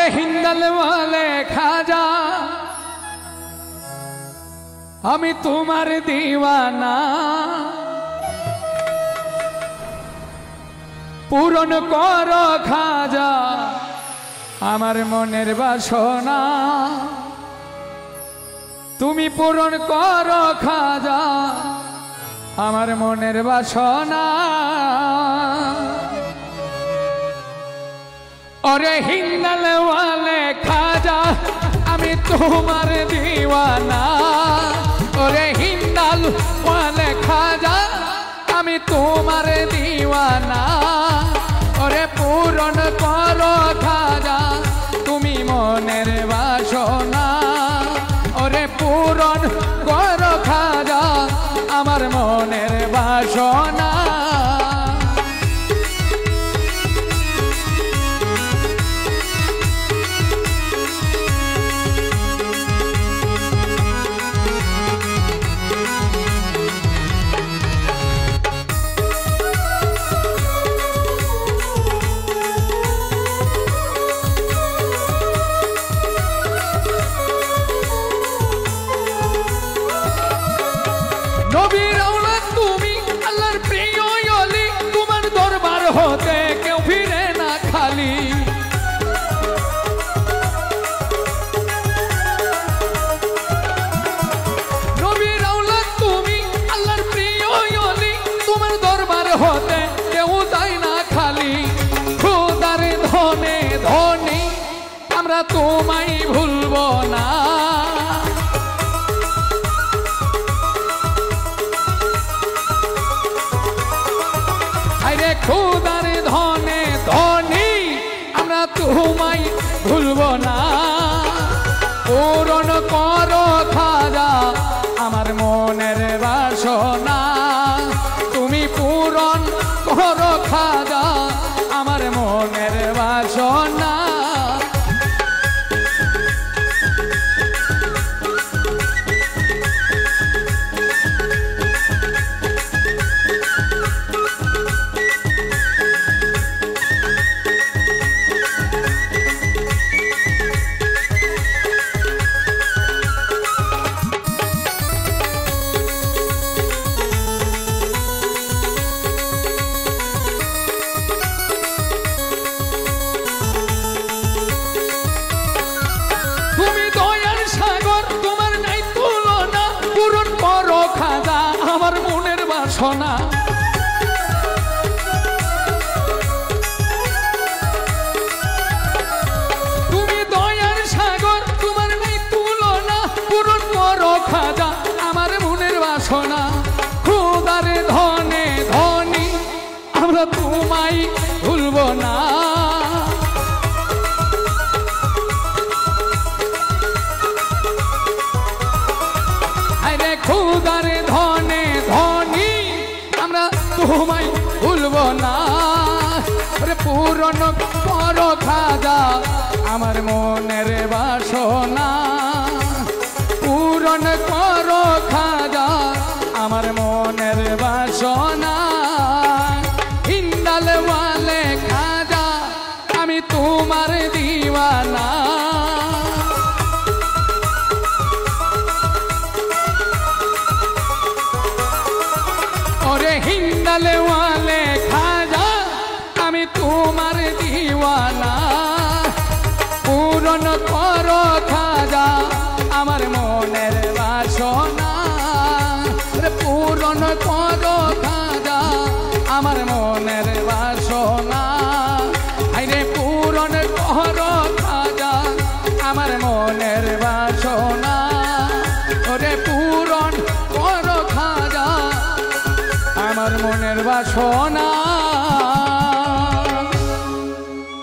अरे हिंदल वाले खाजा আমি তোমার দিওয়ানা পূরণ করো খাজা আমার মনের বাসনা তুমি পূরণ করো খাজা আমার মনের বাসনা अरे हिंदल वाले खाजा আমি তোমার দিওয়ানা अरे हिंदल वाले खाजा আমি তোমার দিওয়ানা अरे পূরণ করো খাজা তুমি মনের বাসনা अरे পূরণ করো খাজা আমার মনের বাসনা নবীর আওলাদ তুমি আল্লাহর প্রিয় ওলি তোমার দরবার হতে কেউ ফিরে না খালি নবীর আওলাদ তুমি আল্লাহর প্রিয় ওলি তোমার দরবার হতে কেউ যায় না খালি খোদার ধনে ধনী আমরা তোমায় ভুলবো না খুদার ধনে ধনী আমরা তোমায় ভুলবো না পূরণ করো খাজা আমার মনের বাসনা তুমি পূরণ করো খাজা আমার মনের বাসনা আমার মনের বাসনা তুমি দয়ার সাগর তোমার নাই তুলনা পূরণ করো খাজা আমার মনের বাসনা খোদার ধনে ধনী আমরা তোমায় ভুলবো না আরে খোদার ধনে ধনী আমরা তোমায় ভুলবো না পূরণ করো খাজা আমার মনের বাসনা পূরণ করো খাজা আমার মনের বাসনা হিন্দাল ওয়ালে খাজা আমি তোমার দিওয়ানা अरे हिंदल वाले खाजा আমি তোমার দিওয়ানা পূরণ করো খাজা আমার মনের বাসনা পূরণ করো খাজা আমার মনের বাসনা আরে পূরণ করো খাজা আমার মনের বাসনা ওরে পূরণ করো খাজা আমার মনের বাসনা।